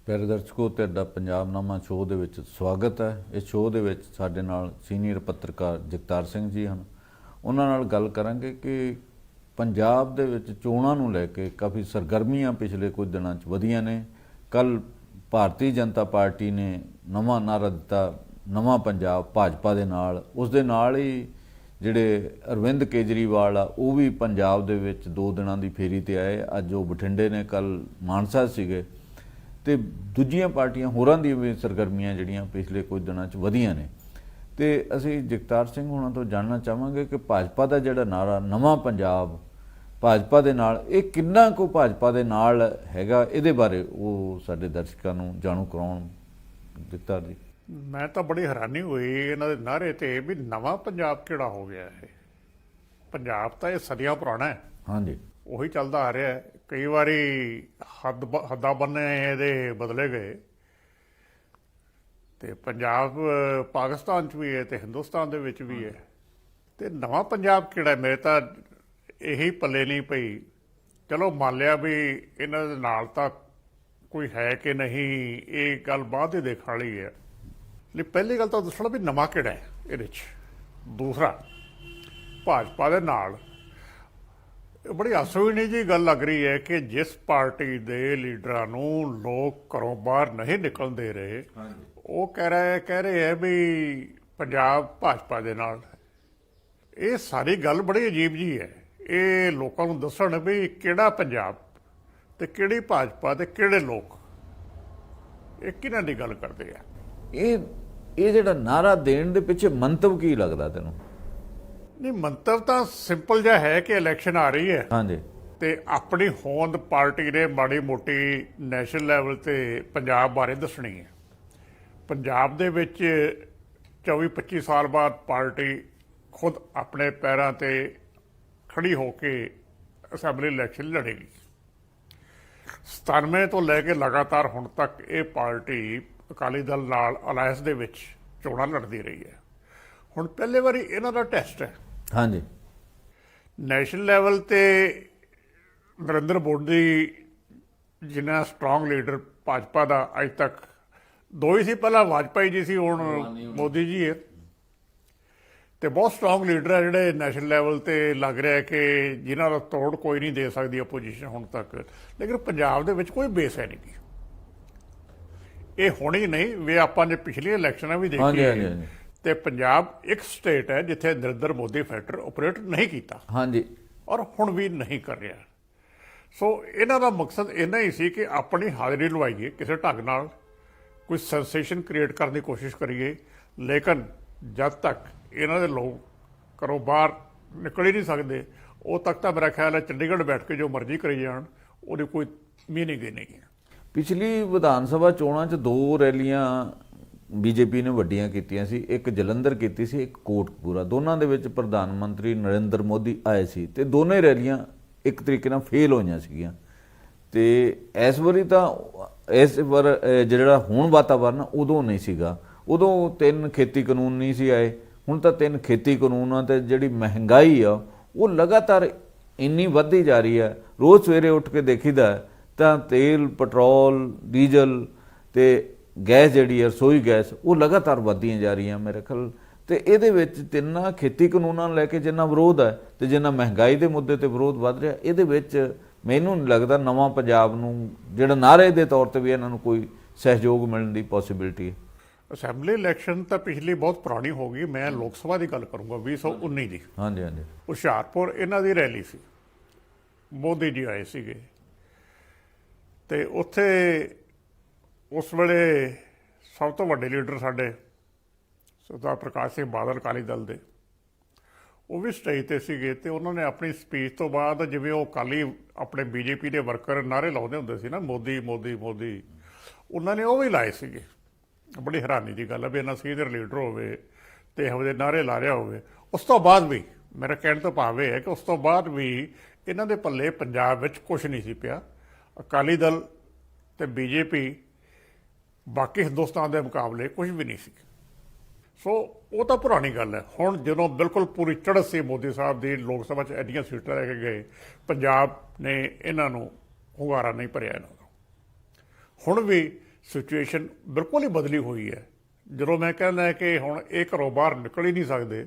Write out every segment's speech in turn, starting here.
ਪਿਆਰੇ ਦਰਸ਼ਕੋ, ਤੁਹਾਡਾ ਪੰਜਾਬਨਾਮਾ ਸ਼ੋਅ ਦੇ ਵਿੱਚ ਸਵਾਗਤ ਹੈ। ਇਸ ਸ਼ੋਅ ਦੇ ਵਿੱਚ ਸਾਡੇ ਨਾਲ ਸੀਨੀਅਰ ਪੱਤਰਕਾਰ ਜਗਤਾਰ ਸਿੰਘ ਜੀ ਹਨ। ਉਹਨਾਂ ਨਾਲ ਗੱਲ ਕਰਾਂਗੇ ਕਿ ਪੰਜਾਬ ਦੇ ਵਿੱਚ ਚੋਣਾਂ ਨੂੰ ਲੈ ਕੇ ਕਾਫੀ ਸਰਗਰਮੀਆਂ ਪਿਛਲੇ ਕੁਝ ਦਿਨਾਂ 'ਚ ਵਧੀਆਂ ਨੇ। ਕੱਲ੍ਹ ਭਾਰਤੀ ਜਨਤਾ ਪਾਰਟੀ ਨੇ ਨਵਾਂ ਨਾਅਰਾ ਦਿੱਤਾ, ਨਵਾਂ ਪੰਜਾਬ ਭਾਜਪਾ ਦੇ ਨਾਲ। ਉਸ ਦੇ ਨਾਲ ਹੀ ਜਿਹੜੇ ਅਰਵਿੰਦ ਕੇਜਰੀਵਾਲ ਆ ਉਹ ਵੀ ਪੰਜਾਬ ਦੇ ਵਿੱਚ 2 ਦਿਨਾਂ ਦੀ ਫੇਰੀ 'ਤੇ ਆਏ। ਅੱਜ ਉਹ ਬਠਿੰਡੇ ਨੇ, ਕੱਲ੍ਹ ਮਾਨਸਾ ਸੀਗੇ। ਅਤੇ ਦੂਜੀਆਂ ਪਾਰਟੀਆਂ ਹੋਰਾਂ ਦੀਆਂ ਵੀ ਸਰਗਰਮੀਆਂ ਜਿਹੜੀਆਂ ਪਿਛਲੇ ਕੁਝ ਦਿਨਾਂ 'ਚ ਵਧੀਆਂ ਨੇ। ਅਤੇ ਅਸੀਂ ਜਗਤਾਰ ਸਿੰਘ ਹੋਣਾ ਤੋਂ ਜਾਣਨਾ ਚਾਹਾਂਗੇ ਕਿ ਭਾਜਪਾ ਦਾ ਜਿਹੜਾ ਨਾਅਰਾ ਨਵਾਂ ਪੰਜਾਬ ਭਾਜਪਾ ਦੇ ਨਾਲ, ਇਹ ਕਿੰਨਾ ਕੁ ਭਾਜਪਾ ਦੇ ਨਾਲ ਹੈਗਾ, ਇਹਦੇ ਬਾਰੇ ਉਹ ਸਾਡੇ ਦਰਸ਼ਕਾਂ ਨੂੰ ਜਾਣੂ ਕਰਾਉਣ। ਜਗਤਾਰ ਜੀ, ਮੈਂ ਤਾਂ ਬੜੀ ਹੈਰਾਨੀ ਹੋਈ ਇਹਨਾਂ ਦੇ ਨਾਅਰੇ ਤੇ ਵੀ ਨਵਾਂ ਪੰਜਾਬ ਕਿਹੜਾ ਹੋ ਗਿਆ ਇਹ। ਪੰਜਾਬ ਤਾਂ ਇਹ ਸਦੀਆਂ ਪੁਰਾਣਾ ਹੈ, ਹਾਂਜੀ, ਉਹੀ ਚੱਲਦਾ ਆ ਰਿਹਾ ਹੈ। ਕਈ ਵਾਰੀ ਹੱਦਾਂ ਬੰਨੇ ਇਹਦੇ ਬਦਲੇ ਗਏ, ਤੇ ਪੰਜਾਬ ਪਾਕਿਸਤਾਨ 'ਚ ਵੀ ਹੈ ਤੇ ਹਿੰਦੁਸਤਾਨ ਦੇ ਵਿੱਚ ਵੀ ਹੈ। ਤੇ ਨਵਾਂ ਪੰਜਾਬ ਕਿਹੜਾ, ਮੇਰੇ ਤਾਂ ਇਹੀ ਪੱਲੇ ਨਹੀਂ ਪਈ। ਚਲੋ ਮੰਨ ਲਿਆ ਵੀ ਇਹਨਾਂ ਦੇ ਨਾਲ ਤਾਂ ਕੋਈ ਹੈ ਕਿ ਨਹੀਂ, ਇਹ ਗੱਲ ਬਾਅਦ ਹੀ ਦੇਖਣ ਵਾਲੀ ਹੈ। ਲਈ ਪਹਿਲੀ ਗੱਲ ਤਾਂ ਦੱਸਣਾ ਵੀ ਨਵਾਂ ਕਿਹੜਾ ਹੈ ਇਹਦੇ 'ਚ। ਦੂਸਰਾ, ਭਾਜਪਾ ਦੇ ਨਾਲ ਬੜੀ ਹਾਸੋਹੀਣੀ ਜੀ ਗੱਲ ਲੱਗ ਰਹੀ ਹੈ ਕਿ ਜਿਸ ਪਾਰਟੀ ਦੇ ਲੀਡਰਾਂ ਨੂੰ ਲੋਕ ਘਰੋਂ ਬਾਹਰ ਨਹੀਂ ਨਿਕਲਣ ਦੇ ਰਹੇ, ਉਹ ਕਹਿ ਰਹੇ ਹੈ ਵੀ ਪੰਜਾਬ ਭਾਜਪਾ ਦੇ ਨਾਲ। ਇਹ ਸਾਰੀ ਗੱਲ ਬੜੀ ਅਜੀਬ ਜੀ ਹੈ। ਇਹ ਲੋਕਾਂ ਨੂੰ ਦੱਸਣ ਵੀ ਕਿਹੜਾ ਪੰਜਾਬ ਤੇ ਕਿਹੜੀ ਭਾਜਪਾ ਤੇ ਕਿਹੜੇ ਲੋਕ, ਇਹ ਕਿਹਨਾਂ ਦੀ ਗੱਲ ਕਰਦੇ ਆ। ਇਹ ਜਿਹੜਾ ਨਾਅਰਾ ਦੇਣ ਦੇ ਪਿੱਛੇ ਮੰਤਵ ਕੀ ਲੱਗਦਾ ਤੈਨੂੰ? ਨਹੀਂ, ਮੰਤਵ ਤਾਂ ਸਿੰਪਲ ਜਿਹਾ ਹੈ ਕਿ ਇਲੈਕਸ਼ਨ ਆ ਰਹੀ ਹੈ, ਹਾਂਜੀ, ਤੇ ਆਪਣੀ ਹੋਂਦ ਪਾਰਟੀ ਨੇ ਮਾੜੀ ਮੋਟੀ ਨੈਸ਼ਨਲ ਲੈਵਲ ਤੇ ਪੰਜਾਬ ਬਾਰੇ ਦੱਸਣੀ ਹੈ। ਪੰਜਾਬ ਦੇ ਵਿੱਚ 24-25 ਸਾਲ ਬਾਅਦ ਪਾਰਟੀ ਖੁਦ ਆਪਣੇ ਪੈਰਾਂ ਤੇ ਖੜੀ ਹੋ ਕੇ ਅਸੈਂਬਲੀ ਇਲੈਕਸ਼ਨ ਲੜੇਗੀ। 97 ਤੋਂ ਲੈ ਕੇ ਲਗਾਤਾਰ ਹੁਣ ਤੱਕ ਇਹ ਪਾਰਟੀ ਅਕਾਲੀ ਦਲ ਨਾਲ ਅਲਾਇੰਸ ਦੇ ਵਿੱਚ ਚੋਣਾਂ ਲੜਦੀ ਰਹੀ ਹੈ। ਹੁਣ ਪਹਿਲੇ ਵਾਰੀ ਇਹਨਾਂ ਦਾ ਟੈਸਟ ਹੈ। ਹਾਂਜੀ, ਨੈਸ਼ਨਲ ਲੈਵਲ ਤੇ ਨਰਿੰਦਰ ਮੋਦੀ ਜਿੰਨਾ ਸਟਰੋਂਗ ਲੀਡਰ ਭਾਜਪਾ ਦਾ ਅੱਜ ਤੱਕ 2 ਹੀ ਸੀ, ਪਹਿਲਾਂ ਵਾਜਪਾਈ ਜੀ ਸੀ, ਹੁਣ ਮੋਦੀ ਜੀ ਹੈ। ਤੇ ਬਹੁਤ ਸਟਰੋਂਗ ਲੀਡਰ ਹੈ ਜਿਹੜੇ ਨੈਸ਼ਨਲ ਲੈਵਲ ਤੇ ਲੱਗ ਰਿਹਾ ਕਿ ਜਿਨ੍ਹਾਂ ਦਾ ਤੋੜ ਕੋਈ ਨਹੀਂ ਦੇ ਸਕਦੀ ਆਪੋਜੀਸ਼ਨ ਹੁਣ ਤੱਕ। ਲੇਕਿਨ ਪੰਜਾਬ ਦੇ ਵਿੱਚ ਕੋਈ ਬੇਸ ਹੈ ਨਹੀਂ। ਇਹ ਹੋਣੀ ਨਹੀਂ ਵੀ ਆਪਾਂ ਨੇ ਪਿਛਲੀਆਂ ਇਲੈਕਸ਼ਨਾਂ ਵੀ ਦੇਖੀਆਂ, ਤੇ ਪੰਜਾਬ ਇੱਕ ਸਟੇਟ ਹੈ ਜਿੱਥੇ ਨਰਿੰਦਰ ਮੋਦੀ ਫੈਕਟਰ ਆਪਰੇਟ ਨਹੀਂ ਕੀਤਾ, ਹਾਂਜੀ, ਔਰ ਹੁਣ ਵੀ ਨਹੀਂ ਕਰ ਰਿਹਾ। ਸੋ ਇਹਨਾਂ ਦਾ ਮਕਸਦ ਇੰਨਾ ਹੀ ਸੀ ਕਿ ਆਪਣੀ ਹਾਜ਼ਰੀ ਲਵਾਈਏ, ਕਿਸੇ ਢੰਗ ਨਾਲ ਕੋਈ ਸੈਂਸੇਸ਼ਨ ਕ੍ਰੀਏਟ ਕਰਨ ਦੀ ਕੋਸ਼ਿਸ਼ ਕਰੀਏ। ਲੇਕਿਨ ਜਦ ਤੱਕ ਇਹਨਾਂ ਦੇ ਲੋਕ ਘਰੋਂ ਬਾਹਰ ਨਿਕਲ ਹੀ ਨਹੀਂ ਸਕਦੇ, ਉਹ ਤੱਕ ਤਾਂ ਮੇਰਾ ਖਿਆਲ ਹੈ ਚੰਡੀਗੜ੍ਹ ਬੈਠ ਕੇ ਜੋ ਮਰਜ਼ੀ ਕਰੀ ਜਾਣ, ਉਹਦੀ ਕੋਈ ਮੀਨਿੰਗ ਹੀ ਨਹੀਂ ਹੈ। ਪਿਛਲੀ ਵਿਧਾਨ ਸਭਾ ਚੋਣਾਂ 'ਚ 2 ਰੈਲੀਆਂ ਬੀਜੇਪੀ ਨੇ ਵੱਡੀਆਂ ਕੀਤੀਆਂ ਸੀ। ਇੱਕ ਜਲੰਧਰ ਕੀਤੀ ਸੀ, ਇੱਕ ਕੋਟਕਪੂਰਾ। ਦੋਨਾਂ ਦੇ ਵਿੱਚ ਪ੍ਰਧਾਨ ਮੰਤਰੀ ਨਰਿੰਦਰ ਮੋਦੀ ਆਏ ਸੀ ਤੇ ਦੋਨੇ ਰੈਲੀਆਂ ਇੱਕ ਤਰੀਕੇ ਨਾਲ ਫੇਲ ਹੋਈਆਂ ਸੀਗੀਆਂ। ਤੇ ਇਸ ਵਾਰੀ ਤਾਂ ਇਸ ਵਾਰ ਜਿਹੜਾ ਹੁਣ ਵਾਤਾਵਰਨ ਉਦੋਂ ਨਹੀਂ ਸੀਗਾ। ਉਦੋਂ 3 ਖੇਤੀ ਕਾਨੂੰਨ ਨਹੀਂ ਸੀ ਆਏ, ਹੁਣ ਤਾਂ 3 ਖੇਤੀ ਕਾਨੂੰਨ ਆ। ਤੇ ਜਿਹੜੀ ਮਹਿੰਗਾਈ ਆ ਉਹ ਲਗਾਤਾਰ ਇੰਨੀ ਵੱਧਦੀ ਜਾ ਰਹੀ ਹੈ। ਰੋਜ਼ ਸਵੇਰੇ ਉੱਠ ਕੇ ਦੇਖੀਦਾ ਤਾਂ ਤੇਲ, ਪੈਟਰੋਲ, ਡੀਜ਼ਲ ਤੇ ਗੈਸ ਜਿਹੜੀ ਹੈ, ਰਸੋਈ ਗੈਸ, ਉਹ ਲਗਾਤਾਰ ਵੱਧਦੀਆਂ ਜਾ ਰਹੀਆਂ ਮੇਰੇ ਖਿਆਲ। ਤੇ ਇਹਦੇ ਵਿੱਚ ਤਿੰਨਾਂ ਖੇਤੀ ਕਾਨੂੰਨਾਂ ਨੂੰ ਲੈ ਕੇ ਜਿੰਨਾ ਵਿਰੋਧ ਹੈ ਤੇ ਜਿੰਨਾ ਮਹਿੰਗਾਈ ਦੇ ਮੁੱਦੇ ਤੇ ਵਿਰੋਧ ਵੱਧ ਰਿਹਾ, ਇਹਦੇ ਵਿੱਚ ਮੈਨੂੰ ਨਹੀਂ ਲੱਗਦਾ ਨਵਾਂ ਪੰਜਾਬ ਨੂੰ ਜਿਹੜਾ ਨਾਅਰੇ ਦੇ ਤੌਰ ਤੇ ਵੀ ਇਹਨਾਂ ਨੂੰ ਕੋਈ ਸਹਿਯੋਗ ਮਿਲਣ ਦੀ ਪੋਸੀਬਿਲਿਟੀ ਹੈ। ਅਸੈਂਬਲੀ ਇਲੈਕਸ਼ਨ ਤਾਂ ਪਿਛਲੀ ਬਹੁਤ ਪੁਰਾਣੀ ਹੋ ਗਈ। ਮੈਂ ਲੋਕ ਸਭਾ ਦੀ ਗੱਲ ਕਰੂੰਗਾ 2019 ਦੀ। ਹਾਂਜੀ ਹਾਂਜੀ, ਹੁਸ਼ਿਆਰਪੁਰ ਇਹਨਾਂ ਦੀ ਰੈਲੀ ਸੀ, ਮੋਦੀ ਜੀ ਆਏ ਸੀਗੇ, ਤੇ ਉੱਥੇ ਉਸ ਵੇਲੇ ਸਭ ਤੋਂ ਵੱਡੇ ਲੀਡਰ ਸਾਡੇ ਸਰਦਾਰ ਪ੍ਰਕਾਸ਼ ਸਿੰਘ ਬਾਦਲ ਅਕਾਲੀ ਦਲ ਦੇ, ਉਹ ਵੀ ਸਟੇਜ ਤੇ ਸੀਗੇ। ਤੇ ਉਹਨਾਂ ਨੇ ਆਪਣੀ ਸਪੀਚ ਤੋਂ ਬਾਅਦ, ਜਿਵੇਂ ਉਹ ਅਕਾਲੀ ਆਪਣੇ ਬੀਜੇਪੀ ਦੇ ਵਰਕਰ ਨਾਅਰੇ ਲਾਉਂਦੇ ਹੁੰਦੇ ਸੀ ਨਾ, ਮੋਦੀ ਮੋਦੀ ਮੋਦੀ, ਉਹਨਾਂ ਨੇ ਉਹ ਵੀ ਲਾਏ ਸੀਗੇ। ਬੜੀ ਹੈਰਾਨੀ ਦੀ ਗੱਲ ਹੈ ਵੀ ਇੰਨਾ ਸੀਨੀਅਰ ਲੀਡਰ ਹੋਵੇ ਤੇ ਇਹੋ ਜਿਹੇ ਨਾਅਰੇ ਲਾ ਰਿਹਾ ਹੋਵੇ। ਉਸ ਤੋਂ ਬਾਅਦ ਵੀ ਮੇਰਾ ਕਹਿਣ ਤੋਂ ਭਾਵ ਇਹ ਹੈ ਕਿ ਉਸ ਤੋਂ ਬਾਅਦ ਵੀ ਇਹਨਾਂ ਦੇ ਪੱਲੇ ਪੰਜਾਬ ਵਿੱਚ ਕੁਛ ਨਹੀਂ ਸੀ ਪਿਆ। ਅਕਾਲੀ ਦਲ ਤੇ ਬੀਜੇਪੀ ਬਾਕੀ ਹਿੰਦੁਸਤਾਨ ਦੇ ਮੁਕਾਬਲੇ ਕੁਝ ਵੀ ਨਹੀਂ ਸੀ। ਸੋ ਉਹ ਤਾਂ ਪੁਰਾਣੀ ਗੱਲ ਹੈ। ਹੁਣ ਜਦੋਂ ਬਿਲਕੁਲ ਪੂਰੀ ਚੜ੍ਹਤ ਸੀ ਮੋਦੀ ਸਾਹਿਬ ਦੀ, ਲੋਕ ਸਭਾ 'ਚ ਐਡੀਆਂ ਸੀਟਾਂ ਲੈ ਕੇ ਗਏ, ਪੰਜਾਬ ਨੇ ਇਹਨਾਂ ਨੂੰ ਹੁੰਗਾਰਾ ਨਹੀਂ ਭਰਿਆ ਇਹਨਾਂ ਦਾ। ਹੁਣ ਵੀ ਸਿਚੁਏਸ਼ਨ ਬਿਲਕੁਲ ਹੀ ਬਦਲੀ ਹੋਈ ਹੈ। ਜਦੋਂ ਮੈਂ ਕਹਿੰਦਾ ਕਿ ਹੁਣ ਇਹ ਘਰੋਂ ਬਾਹਰ ਨਿਕਲ ਹੀ ਨਹੀਂ ਸਕਦੇ,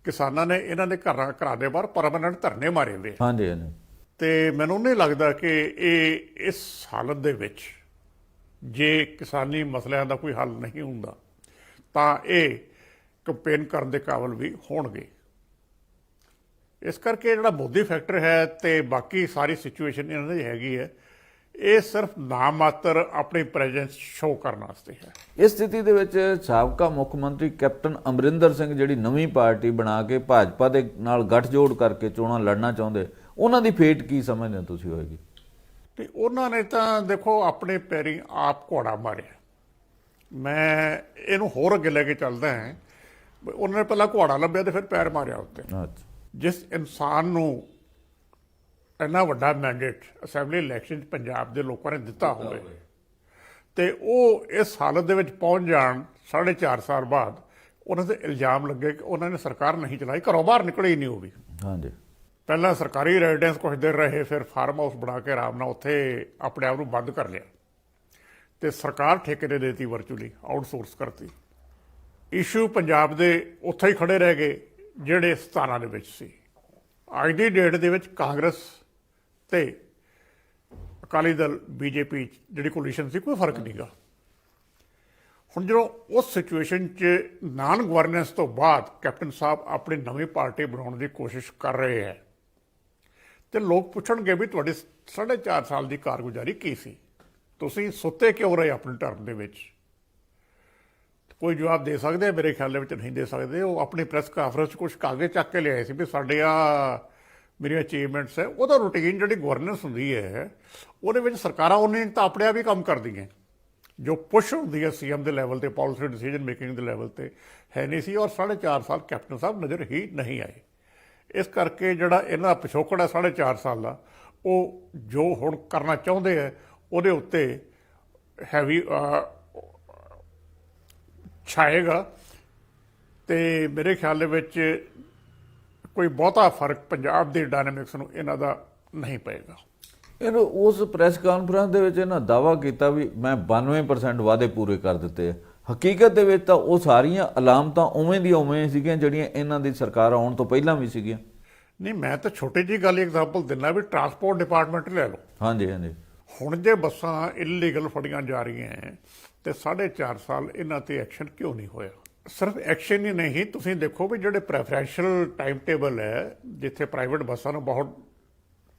ਕਿਸਾਨਾਂ ਨੇ ਇਹਨਾਂ ਦੇ ਘਰਾਂ ਦੇ ਬਾਹਰ ਪਰਮਾਨੈਂਟ ਧਰਨੇ ਮਾਰੇ ਹੋਏ, ਹਾਂਜੀ ਹਾਂਜੀ ਤੇ ਮੈਨੂੰ ਨਹੀਂ ਲੱਗਦਾ ਕਿ ਇਹ ਇਸ ਹਾਲਤ ਦੇ ਵਿੱਚ ਜੇ ਕਿਸਾਨੀ ਮਸਲਿਆਂ ਦਾ ਕੋਈ ਹੱਲ ਨਹੀਂ ਹੁੰਦਾ ਤਾਂ ਇਹ ਕੰਪੇਨ ਕਰਨ ਦੇ ਕਾਬਲ ਵੀ ਹੋਣਗੇ। ਇਸ ਕਰਕੇ ਜਿਹੜਾ ਮੋਦੀ ਫੈਕਟਰ ਹੈ ਤੇ ਬਾਕੀ ਸਾਰੀ ਸਿਚੁਏਸ਼ਨ ਇਹਨਾਂ ਦੀ ਹੈਗੀ ਹੈ, ਇਹ ਸਿਰਫ ਨਾਮ ਮਾਤਰ ਆਪਣੀ ਪ੍ਰੈਜ਼ੈਂਸ ਸ਼ੋਅ ਕਰਨ ਵਾਸਤੇ ਹੈ। ਇਸ ਸਥਿਤੀ ਦੇ ਵਿੱਚ ਸਾਬਕਾ ਮੁੱਖ ਮੰਤਰੀ ਕੈਪਟਨ ਅਮਰਿੰਦਰ ਸਿੰਘ ਜਿਹੜੀ ਨਵੀਂ ਪਾਰਟੀ ਬਣਾ ਕੇ ਭਾਜਪਾ ਦੇ ਨਾਲ ਗੱਠਜੋੜ ਕਰਕੇ ਚੋਣਾਂ ਲੜਨਾ ਚਾਹੁੰਦੇ, ਉਹਨਾਂ ਦੀ ਫੇਟ ਕੀ ਸਮਝਦੇ ਹੋ ਤੁਸੀਂ ਹੋਏਗੀ? ਤੇ ਉਹਨਾਂ ਨੇ ਤਾਂ ਦੇਖੋ ਆਪਣੇ ਪੈਰੀਂ ਆਪ ਘੋੜਾ ਮਾਰਿਆ। ਮੈਂ ਇਹਨੂੰ ਹੋਰ ਅੱਗੇ ਲੈ ਕੇ ਚੱਲਦਾ ਹਾਂ। ਉਹਨਾਂ ਨੇ ਪਹਿਲਾਂ ਘੋੜਾ ਲੱਭਿਆ ਤੇ ਫਿਰ ਪੈਰ ਮਾਰਿਆ ਉੱਤੇ। ਅੱਛਾ, ਜਿਸ ਇਨਸਾਨ ਨੂੰ ਇੰਨਾ ਵੱਡਾ ਮੈਂਡੇਟ ਅਸੈਂਬਲੀ ਇਲੈਕਸ਼ਨ 'ਚ ਪੰਜਾਬ ਦੇ ਲੋਕਾਂ ਨੇ ਦਿੱਤਾ ਹੋਵੇ ਤੇ ਉਹ ਇਸ ਹਾਲਤ ਦੇ ਵਿੱਚ ਪਹੁੰਚ ਜਾਣ 4.5 ਸਾਲ ਬਾਅਦ, ਉਹਨਾਂ ਤੇ ਇਲਜ਼ਾਮ ਲੱਗੇ ਕਿ ਉਹਨਾਂ ਨੇ ਸਰਕਾਰ ਨਹੀਂ ਚਲਾਈ, ਘਰੋਂ ਬਾਹਰ ਨਿਕਲੇ ਹੀ ਨਹੀਂ ਉਹ ਵੀ। ਹਾਂਜੀ, ਪਹਿਲਾਂ ਸਰਕਾਰੀ ਰੈਜ਼ੀਡੈਂਸ ਕੁਝ ਦੇਰ ਰਹੇ, ਫਿਰ ਫਾਰਮ ਹਾਊਸ ਬਣਾ ਕੇ ਆਰਾਮ ਨਾਲ ਉੱਥੇ ਆਪਣੇ ਆਪ ਨੂੰ ਬੰਦ ਕਰ ਲਿਆ ਤੇ ਸਰਕਾਰ ਠੇਕੇ ਦੇ ਦੇਤੀ, ਵਰਚੁਅਲੀ ਆਊਟਸੋਰਸ ਕਰਤੀ। ਇਸ਼ੂ ਪੰਜਾਬ ਦੇ ਉੱਥੇ ਹੀ ਖੜੇ ਰਹਿ ਗਏ ਜਿਹੜੇ 17 ਦੇ ਵਿੱਚ ਸੀ। ਅੱਜ ਦੀ ਡੇਟ ਦੇ ਵਿੱਚ ਕਾਂਗਰਸ ਤੇ ਅਕਾਲੀ ਦਲ ਬੀਜੇਪੀ ਜਿਹੜੀ ਕੋਲੀਸ਼ਨ ਸੀ, ਕੋਈ ਫਰਕ ਨਹੀਂਗਾ। ਹੁਣ ਜਦੋਂ ਉਸ ਸਿਚੁਏਸ਼ਨ 'ਚ ਨਾਨ ਗਵਰਨੈਂਸ ਤੋਂ ਬਾਅਦ ਕੈਪਟਨ ਸਾਹਿਬ ਆਪਣੀ ਨਵੀਂ ਪਾਰਟੀ ਬਣਾਉਣ ਦੀ ਕੋਸ਼ਿਸ਼ ਕਰ ਰਹੇ ਹੈ ਤੇ ਲੋਕ ਪੁੱਛਣਗੇ ਵੀ ਤੁਹਾਡੀ 4.5 ਸਾਲ ਦੀ ਕਾਰਗੁਜ਼ਾਰੀ ਕੀ ਸੀ, ਤੁਸੀਂ ਸੁੱਤੇ ਕਿਉਂ ਰਹੇ ਆਪਣੇ ਟਰਮ ਦੇ ਵਿੱਚ? ਕੋਈ ਜਵਾਬ ਦੇ ਸਕਦੇ? ਮੇਰੇ ਖਿਆਲ ਦੇ ਵਿੱਚ ਨਹੀਂ ਦੇ ਸਕਦੇ। ਉਹ ਆਪਣੀ ਪ੍ਰੈਸ ਕਾਨਫਰੰਸ 'ਚ ਕੁਝ ਕਾਗਜ਼ ਚੱਕ ਕੇ ਲਿਆਏ ਸੀ ਵੀ ਸਾਡੇ ਆ ਮੇਰੀਆਂ ਅਚੀਵਮੈਂਟਸ ਹੈ। ਉਹਦਾ ਰੂਟੀਨ ਜਿਹੜੀ ਗਵਰਨੈਂਸ ਹੁੰਦੀ ਹੈ ਉਹਦੇ ਵਿੱਚ ਸਰਕਾਰਾਂ ਉਹਨੇ ਤਾਂ ਆਪਣੇ ਆਪ ਹੀ ਕੰਮ ਕਰਦੀਆਂ, ਜੋ ਪੁਸ਼ ਹੁੰਦੀ ਹੈ ਸੀਐਮ ਦੇ ਲੈਵਲ ਤੇ, ਪਾਲਿਸੀ ਡਿਸੀਜਨ ਮੇਕਿੰਗ ਦੇ ਲੈਵਲ ਤੇ ਹੈ ਨਹੀਂ ਸੀ। ਔਰ 4.5 ਸਾਲ ਕੈਪਟਨ ਸਾਹਿਬ ਨਜ਼ਰ ਹੀ ਨਹੀਂ ਆਏ। ਇਸ ਕਰਕੇ ਜਿਹੜਾ ਇਹਨਾਂ ਦਾ ਪਿਛੋਕੜ ਹੈ 4.5 ਸਾਲ ਦਾ, ਉਹ ਜੋ ਹੁਣ ਕਰਨਾ ਚਾਹੁੰਦੇ ਹੈ ਉਹਦੇ ਉੱਤੇ ਹੈਵੀ ਛਾਏਗਾ ਤੇ ਮੇਰੇ ਖਿਆਲ ਦੇ ਵਿੱਚ ਕੋਈ ਬਹੁਤਾ ਫਰਕ ਪੰਜਾਬ ਦੇ ਡਾਇਨਾਮਿਕਸ ਨੂੰ ਇਹਨਾਂ ਦਾ ਨਹੀਂ ਪਏਗਾ। ਇਹਨੂੰ ਉਸ ਪ੍ਰੈਸ ਕਾਨਫਰੰਸ ਦੇ ਵਿੱਚ ਇਹਨਾਂ ਦਾਅਵਾ ਕੀਤਾ ਵੀ ਮੈਂ 92% ਵਾਅਦੇ ਪੂਰੇ ਕਰ ਦਿੱਤੇ ਆ। ਹਕੀਕਤ ਦੇ ਵਿੱਚ ਤਾਂ ਉਹ ਸਾਰੀਆਂ ਅਲਾਮਤਾਂ ਉਵੇਂ ਦੀਆਂ ਉਵੇਂ ਸੀਗੀਆਂ ਜਿਹੜੀਆਂ ਇਹਨਾਂ ਦੀ ਸਰਕਾਰ ਆਉਣ ਤੋਂ ਪਹਿਲਾਂ ਵੀ ਸੀਗੀਆਂ। ਨਹੀਂ, ਮੈਂ ਤਾਂ ਛੋਟੀ ਜਿਹੀ ਗੱਲ ਐਗਜ਼ਾਮਪਲ ਦਿੰਦਾ ਵੀ ਟਰਾਂਸਪੋਰਟ ਡਿਪਾਰਟਮੈਂਟ ਲੈ ਲਓ। ਹਾਂਜੀ ਹਾਂਜੀ, ਹੁਣ ਜੇ ਬੱਸਾਂ ਇਲੀਗਲ ਫੜੀਆਂ ਜਾ ਰਹੀਆਂ ਤੇ 4.5 ਸਾਲ ਇਹਨਾਂ ਤੇ ਐਕਸ਼ਨ ਕਿਉਂ ਨਹੀਂ ਹੋਇਆ? ਸਿਰਫ ਐਕਸ਼ਨ ਹੀ ਨਹੀਂ, ਤੁਸੀਂ ਦੇਖੋ ਵੀ ਜਿਹੜੇ ਪ੍ਰੈਫਰੈਂਸ਼ੀਅਲ ਟਾਈਮ ਟੇਬਲ ਹੈ, ਜਿੱਥੇ ਪ੍ਰਾਈਵੇਟ ਬੱਸਾਂ ਨੂੰ ਬਹੁਤ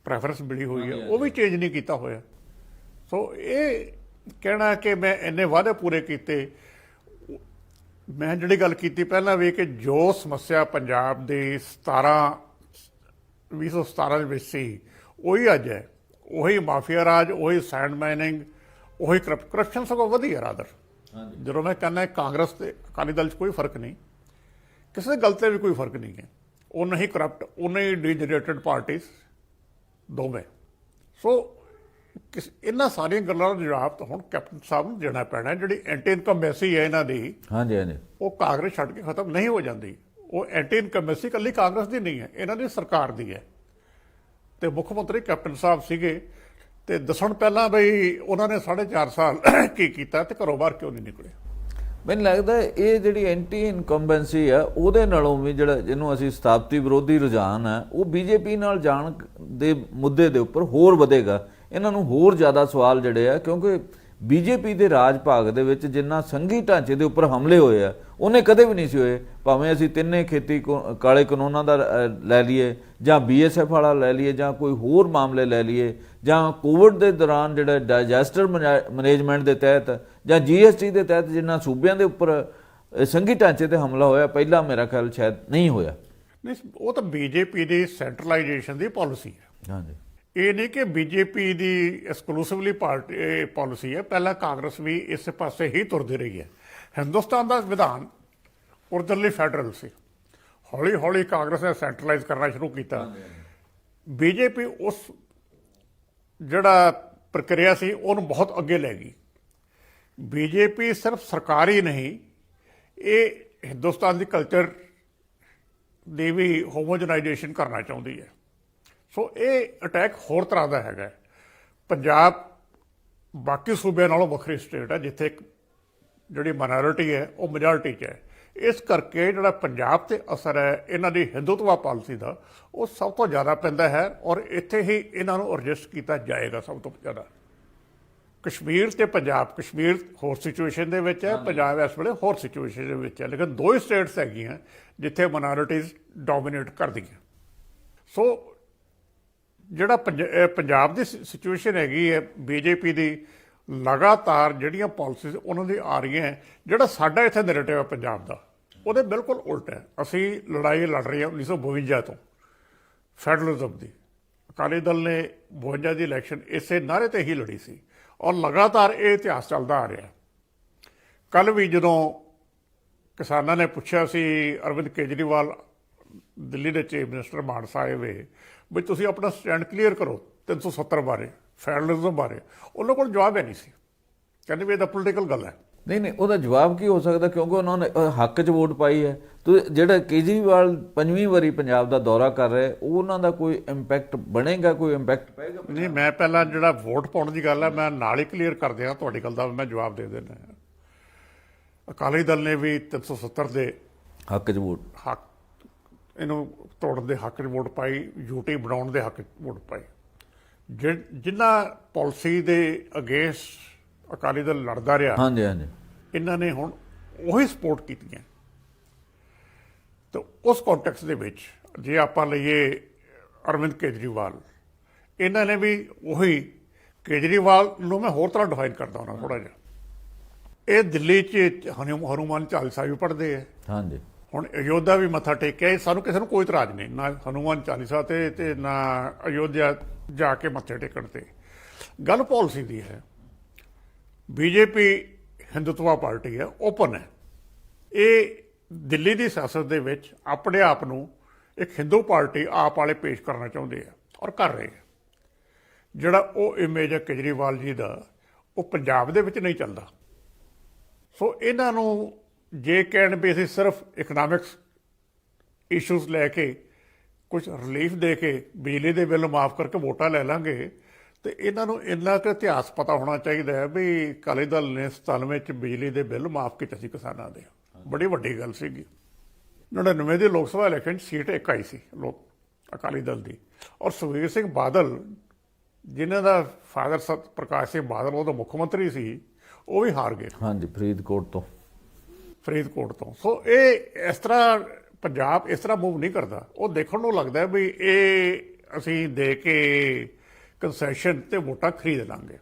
ਪ੍ਰੈਫਰੈਂਸ ਮਿਲੀ ਹੋਈ ਹੈ, ਉਹ ਵੀ ਚੇਂਜ ਨਹੀਂ ਕੀਤਾ ਹੋਇਆ। ਸੋ ਇਹ ਕਹਿਣਾ ਕਿ ਮੈਂ ਇੰਨੇ ਵਾਅਦੇ ਪੂਰੇ ਕੀਤੇ, ਮੈਂ ਜਿਹੜੀ ਗੱਲ ਕੀਤੀ ਪਹਿਲਾਂ ਵੀ ਕਿ ਜੋ ਸਮੱਸਿਆ ਪੰਜਾਬ ਦੀ 2017 ਦੇ ਵਿੱਚ ਸੀ ਉਹੀ ਅੱਜ ਹੈ। ਉਹੀ ਮਾਫੀਆ ਰਾਜ, ਉਹੀ ਸੈਂਡ ਮਾਈਨਿੰਗ, ਉਹੀ ਕਰਪਸ਼ਨ ਸਗੋਂ ਵਧੀ ਹੈ ਰਾਦਰ। ਜਦੋਂ ਮੈਂ ਕਹਿੰਦਾ ਕਾਂਗਰਸ ਤੇ ਅਕਾਲੀ ਦਲ 'ਚ ਕੋਈ ਫਰਕ ਨਹੀਂ, ਕਿਸੇ ਗੱਲ ਤੇ ਵੀ ਕੋਈ ਫਰਕ ਨਹੀਂ ਹੈ। ਉਨਾ ਹੀ ਕਰਪਟ, ਉਨਾ ਹੀ ਡੀਜਨਰੇਟਡ ਪਾਰਟੀਜ਼ ਦੋਵੇਂ। ਸੋ ਇਹਨਾਂ ਸਾਰੀਆਂ ਗੱਲਾਂ ਦਾ ਜਵਾਬ ਤਾਂ ਹੁਣ ਕੈਪਟਨ ਸਾਹਿਬ ਨੂੰ ਦੇਣਾ ਪੈਣਾ। ਜਿਹੜੀ ਐਂਟੀ ਇਨਕੰਬੈਂਸੀ ਹੈ ਇਹਨਾਂ ਦੀ, ਹਾਂਜੀ ਹਾਂਜੀ, ਉਹ ਕਾਂਗਰਸ ਛੱਡ ਕੇ ਖਤਮ ਨਹੀਂ ਹੋ ਜਾਂਦੀ। ਉਹ ਐਂਟੀ ਇਨਕੰਬੈਂਸੀ ਇਕੱਲੀ ਕਾਂਗਰਸ ਦੀ ਨਹੀਂ ਹੈ, ਇਹਨਾਂ ਦੀ ਸਰਕਾਰ ਦੀ ਹੈ। ਤੇ ਮੁੱਖ ਮੰਤਰੀ ਕੈਪਟਨ ਸਾਹਿਬ ਸੀਗੇ ਤੇ ਦੱਸਣ ਪਹਿਲਾਂ ਬਈ ਉਹਨਾਂ ਨੇ 4.5 ਸਾਲ ਕੀ ਕੀਤਾ ਤੇ ਘਰੋਂ ਬਾਹਰ ਕਿਉਂ ਨਹੀਂ ਨਿਕਲੇ। ਮੈਨੂੰ ਲੱਗਦਾ ਇਹ ਜਿਹੜੀ ਐਂਟੀ ਇਨਕੰਬੈਂਸੀ ਆ ਉਹਦੇ ਨਾਲੋਂ ਵੀ ਜਿਹੜਾ ਜਿਹਨੂੰ ਅਸੀਂ ਸਥਾਪਤੀ ਵਿਰੋਧੀ ਰੁਝਾਨ ਹੈ, ਉਹ ਬੀਜੇਪੀ ਨਾਲ ਜਾਣ ਦੇ ਮੁੱਦੇ ਦੇ ਉੱਪਰ ਹੋਰ ਵਧੇਗਾ। ਇਹਨਾਂ ਨੂੰ ਹੋਰ ਜ਼ਿਆਦਾ ਸਵਾਲ ਜਿਹੜੇ ਆ, ਕਿਉਂਕਿ ਬੀਜੇਪੀ ਦੇ ਰਾਜ ਭਾਗ ਦੇ ਵਿੱਚ ਜਿੰਨਾ ਸੰਘੀ ਢਾਂਚੇ ਦੇ ਉੱਪਰ ਹਮਲੇ ਹੋਏ ਆ ਉਹਨੇ ਕਦੇ ਵੀ ਨਹੀਂ ਸੀ ਹੋਏ। ਭਾਵੇਂ ਅਸੀਂ ਤਿੰਨੇ ਖੇਤੀ ਕਾਲੇ ਕਾਨੂੰਨਾਂ ਦਾ ਲੈ ਲਈਏ, ਜਾਂ BSF ਵਾਲਾ ਲੈ ਲਈਏ, ਜਾਂ ਕੋਈ ਹੋਰ ਮਾਮਲੇ ਲੈ ਲਈਏ, ਜਾਂ ਕੋਵਿਡ ਦੇ ਦੌਰਾਨ ਜਿਹੜਾ ਡਾਇਜੈਸਟਰ ਮੈਨੇਜਮੈਂਟ ਦੇ ਤਹਿਤ, ਜਾਂ GST ਦੇ ਤਹਿਤ ਜਿੰਨਾ ਸੂਬਿਆਂ ਦੇ ਉੱਪਰ ਸੰਘੀ ਢਾਂਚੇ ਤੇ ਹਮਲਾ ਹੋਇਆ, ਪਹਿਲਾਂ ਮੇਰਾ ਖਿਆਲ ਸ਼ਾਇਦ ਨਹੀਂ ਹੋਇਆ। ਨਹੀਂ, ਉਹ ਤਾਂ ਬੀਜੇਪੀ ਦੀ ਸੈਂਟਰਲਾਈਜੇਸ਼ਨ ਦੀ ਪਾਲਿਸੀ ਹੈ। ਹਾਂਜੀ, ਇਹ ਨਹੀਂ ਕਿ ਬੀਜੇਪੀ ਦੀ ਐਕਸਕਲੂਸਿਵਲੀ ਪਾਲਿਸੀ ਹੈ। ਪਹਿਲਾਂ ਕਾਂਗਰਸ ਵੀ ਇਸ ਪਾਸੇ ਹੀ ਤੁਰਦੀ ਰਹੀ ਹੈ। ਹਿੰਦੁਸਤਾਨ ਦਾ ਵਿਧਾਨ ਉਰਦਲੀ ਫੈਡਰਲ ਸੀ। ਹੌਲੀ ਹੌਲੀ ਕਾਂਗਰਸ ਨੇ ਸੈਂਟਰਲਾਈਜ਼ ਕਰਨਾ ਸ਼ੁਰੂ ਕੀਤਾ। ਬੀਜੇਪੀ ਉਸ ਜਿਹੜਾ ਪ੍ਰਕਿਰਿਆ ਸੀ ਉਹਨੂੰ ਬਹੁਤ ਅੱਗੇ ਲੈ ਗਈ। ਬੀਜੇਪੀ ਸਿਰਫ ਸਰਕਾਰੀ ਨਹੀਂ, ਇਹ ਹਿੰਦੁਸਤਾਨ ਦੀ ਕਲਚਰ ਦੀ ਵੀ ਹੋਮੋਜਨਾਈਜੇਸ਼ਨ ਕਰਨਾ ਚਾਹੁੰਦੀ ਹੈ। ਸੋ ਇਹ ਅਟੈਕ ਹੋਰ ਤਰ੍ਹਾਂ ਦਾ ਹੈਗਾ। ਪੰਜਾਬ ਬਾਕੀ ਸੂਬਿਆਂ ਨਾਲੋਂ ਵੱਖਰੀ ਸਟੇਟ ਹੈ ਜਿੱਥੇ ਜਿਹੜੀ ਮਾਈਨੋਰਿਟੀ ਹੈ ਉਹ ਮੈਜੋਰਿਟੀ 'ਚ ਹੈ। ਇਸ ਕਰਕੇ ਜਿਹੜਾ ਪੰਜਾਬ ਤੇ ਅਸਰ ਹੈ ਇਹਨਾਂ ਦੀ ਹਿੰਦੂਤਵਾ ਪਾਲਿਸੀ ਦਾ ਉਹ ਸਭ ਤੋਂ ਜ਼ਿਆਦਾ ਪੈਂਦਾ ਹੈ ਔਰ ਇੱਥੇ ਹੀ ਇਹਨਾਂ ਨੂੰ ਐਡਜਸਟ ਕੀਤਾ ਜਾਏਗਾ ਸਭ ਤੋਂ ਜ਼ਿਆਦਾ। ਕਸ਼ਮੀਰ ਤੇ ਪੰਜਾਬ, ਕਸ਼ਮੀਰ ਹੋਰ ਸਿਚੁਏਸ਼ਨ ਦੇ ਵਿੱਚ ਹੈ, ਪੰਜਾਬ ਇਸ ਵੇਲੇ ਹੋਰ ਸਿਚੁਏਸ਼ਨ ਦੇ ਵਿੱਚ ਹੈ, ਲੇਕਿਨ ਦੋ ਹੀ ਸਟੇਟਸ ਹੈਗੀਆਂ ਜਿੱਥੇ ਮਾਈਨੋਰਿਟੀਜ਼ ਡੋਮੀਨੇਟ ਕਰਦੀਆਂ। ਸੋ ਜਿਹੜਾ ਪੰਜਾਬ ਦੀ ਸਿਚੁਏਸ਼ਨ ਹੈਗੀ ਹੈ ਬੀਜੇਪੀ ਦੀ, ਲਗਾਤਾਰ ਜਿਹੜੀਆਂ ਪਾਲਿਸੀਜ਼ ਉਹਨਾਂ ਦੀ ਆ ਰਹੀਆਂ ਹੈ, ਜਿਹੜਾ ਸਾਡਾ ਇੱਥੇ ਨੈਰੇਟਿਵ ਹੈ ਪੰਜਾਬ ਦਾ ਉਹਦੇ ਬਿਲਕੁਲ ਉਲਟ ਹੈ। ਅਸੀਂ ਲੜਾਈ ਲੜ ਰਹੇ ਹਾਂ 1952 ਤੋਂ ਫੈਡਰਲਿਜ਼ਮ ਦੀ। ਅਕਾਲੀ ਦਲ ਨੇ 52 ਦੀ ਇਲੈਕਸ਼ਨ ਇਸੇ ਨਾਅਰੇ ਤੇ ਹੀ ਲੜੀ ਸੀ ਔਰ ਲਗਾਤਾਰ ਇਹ ਇਤਿਹਾਸ ਚੱਲਦਾ ਆ ਰਿਹਾ। ਕੱਲ੍ਹ ਵੀ ਜਦੋਂ ਕਿਸਾਨਾਂ ਨੇ ਪੁੱਛਿਆ ਸੀ ਅਰਵਿੰਦ ਕੇਜਰੀਵਾਲ ਦਿੱਲੀ ਦੇ ਚੀਫ ਮਿਨਿਸਟਰ ਮਾਨਸਾ ਆਏ ਵੇ ਵੀ ਤੁਸੀਂ ਆਪਣਾ ਸਟੈਂਡ ਕਲੀਅਰ ਕਰੋ 370 ਬਾਰੇ, ਫੈਡਰਲਿਜ਼ਮ ਬਾਰੇ, ਉਹਨਾਂ ਕੋਲ ਜਵਾਬ ਹੈ ਨਹੀਂ ਸੀ। ਕਹਿੰਦੇ ਵੀ ਇਹ ਤਾਂ ਪੋਲੀਟੀਕਲ ਗੱਲ ਹੈ। ਨਹੀਂ, ਉਹਦਾ ਜਵਾਬ ਕੀ ਹੋ ਸਕਦਾ, ਕਿਉਂਕਿ ਉਹਨਾਂ ਨੇ ਹੱਕ 'ਚ ਵੋਟ ਪਾਈ ਹੈ। ਤੇ ਜਿਹੜਾ ਕੇਜਰੀਵਾਲ 5ਵੀਂ ਵਾਰੀ ਪੰਜਾਬ ਦਾ ਦੌਰਾ ਕਰ ਰਿਹਾ, ਉਹਨਾਂ ਦਾ ਕੋਈ ਇੰਪੈਕਟ ਬਣੇਗਾ, ਕੋਈ ਇੰਪੈਕਟ ਪਏਗਾ? ਨਹੀਂ, ਮੈਂ ਪਹਿਲਾਂ ਜਿਹੜਾ ਵੋਟ ਪਾਉਣ ਦੀ ਗੱਲ ਹੈ ਮੈਂ ਨਾਲ ਹੀ ਕਲੀਅਰ ਕਰ ਦਿਆਂ, ਤੁਹਾਡੀ ਗੱਲ ਦਾ ਮੈਂ ਜਵਾਬ ਦੇ ਦੇਣਾ। ਅਕਾਲੀ ਦਲ ਨੇ ਵੀ 370 ਦੇ ਹੱਕ 'ਚ ਹੱਕ ਇਹਨੂੰ ਤੋੜਨ ਦੇ ਹੱਕ 'ਚ ਵੋਟ ਪਾਈ, ਯੂਟੀ ਬਣਾਉਣ ਦੇ ਹੱਕ 'ਚ ਵੋਟ ਪਾਈ। ਜਿਨ੍ਹਾਂ ਪਾਲਿਸੀ ਦੇ ਅਗੇਂਸਟ ਅਕਾਲੀ ਦਲ ਲੜਦਾ ਰਿਹਾ, ਹਾਂਜੀ, ਇਹਨਾਂ ਨੇ ਹੁਣ ਉਹੀ ਸਪੋਰਟ ਕੀਤੀਆਂ। ਤਾਂ ਉਸ ਕੰਟੈਕਸਟ ਦੇ ਵਿੱਚ ਜੇ ਆਪਾਂ ਲਈਏ ਅਰਵਿੰਦ ਕੇਜਰੀਵਾਲ, ਇਹਨਾਂ ਨੇ ਵੀ ਉਹੀ, ਕੇਜਰੀਵਾਲ ਨੂੰ ਮੈਂ ਹੋਰ ਤਰ੍ਹਾਂ ਡਿਫਾਈਨ ਕਰਦਾ ਹਾਂ ਥੋੜ੍ਹਾ ਜਿਹਾ। ਇਹ ਦਿੱਲੀ 'ਚ ਹਨੂੰਮਾਨ ਚਾਲੀਸਾ ਵੀ ਪੜ੍ਹਦੇ ਹੈ। ਹਾਂਜੀ, ਹੁਣ ਅਯੋਧਿਆ ਵੀ ਮੱਥਾ ਟੇਕਿਆ। ਸਾਨੂੰ ਕਿਸੇ ਨੂੰ ਕੋਈ ਇਤਰਾਜ਼ ਨਹੀਂ, ਨਾ ਹਨੂੰਮਾਨ ਚਾਲੀਸਾ ਤੇ ਨਾ ਅਯੋਧਿਆ ਜਾ ਕੇ ਮੱਥੇ ਟੇਕਣ ਤੇ। ਗੱਲ ਪਾਲਿਸੀ ਦੀ ਹੈ। ਬੀਜੇਪੀ ਹਿੰਦੂਤਵਾ ਪਾਰਟੀ ਹੈ, ਓਪਨ ਹੈ। ਇਹ ਦਿੱਲੀ ਦੀ ਸਿਆਸਤ ਦੇ ਵਿੱਚ ਆਪਣੇ ਆਪ ਨੂੰ ਇੱਕ ਹਿੰਦੂ ਪਾਰਟੀ ਆਪ ਵਾਲੇ ਪੇਸ਼ ਕਰਨਾ ਚਾਹੁੰਦੇ ਆ ਔਰ ਕਰ ਰਹੇ ਆ। ਜਿਹੜਾ ਉਹ ਇਮੇਜ ਹੈ ਕੇਜਰੀਵਾਲ ਜੀ ਦਾ, ਉਹ ਪੰਜਾਬ ਦੇ ਵਿੱਚ ਨਹੀਂ ਚੱਲਦਾ। ਸੋ ਇਹਨਾਂ ਨੂੰ ਜੇ ਕਹਿਣ ਵੀ ਅਸੀਂ ਸਿਰਫ ਇਕਨੋਮਿਕਸ ਇਸ਼ੂਜ਼ ਲੈ ਕੇ ਕੁਝ ਰਿਲੀਫ ਦੇ ਕੇ ਬਿਜਲੀ ਦੇ ਬਿੱਲ ਮਾਫ ਕਰਕੇ ਵੋਟਾਂ ਲੈ ਲਾਂਗੇ, ਤੇ ਇਹਨਾਂ ਨੂੰ ਇੰਨਾ ਕੁ ਇਤਿਹਾਸ ਪਤਾ ਹੋਣਾ ਚਾਹੀਦਾ ਹੈ ਵੀ ਅਕਾਲੀ ਦਲ ਨੇ 97 'ਚ ਬਿਜਲੀ ਦੇ ਬਿੱਲ ਮਾਫ ਕੀਤੇ ਸੀ ਕਿਸਾਨਾਂ ਦੇ। ਬੜੀ ਵੱਡੀ ਗੱਲ ਸੀਗੀ। 99 ਦੀ ਲੋਕ ਸਭਾ ਇਲੈਕਸ਼ਨ 'ਚ ਸੀਟ ਇੱਕ ਆਈ ਸੀ ਅਕਾਲੀ ਦਲ ਦੀ, ਔਰ ਸੁਖਬੀਰ ਸਿੰਘ ਬਾਦਲ ਜਿਨ੍ਹਾਂ ਦਾ ਫਾਦਰ ਸਤ ਪ੍ਰਕਾਸ਼ ਸਿੰਘ ਬਾਦਲ ਉਹਦਾ ਮੁੱਖ ਮੰਤਰੀ ਸੀ, ਉਹ ਵੀ ਹਾਰ ਗਏ। ਹਾਂਜੀ, ਫਰੀਦਕੋਟ ਤੋਂ। ਸੋ ਇਹ ਇਸ ਤਰ੍ਹਾਂ ਪੰਜਾਬ ਇਸ ਤਰ੍ਹਾਂ ਮੂਵ ਨਹੀਂ ਕਰਦਾ। ਉਹ ਦੇਖਣ ਨੂੰ ਲੱਗਦਾ ਵੀ ਇਹ ਅਸੀਂ ਦੇ ਕੇ ਕੰਸੈਸ਼ਨ ਤੇ ਵੋਟਾਂ ਖਰੀਦ ਲਾਂਗੇ।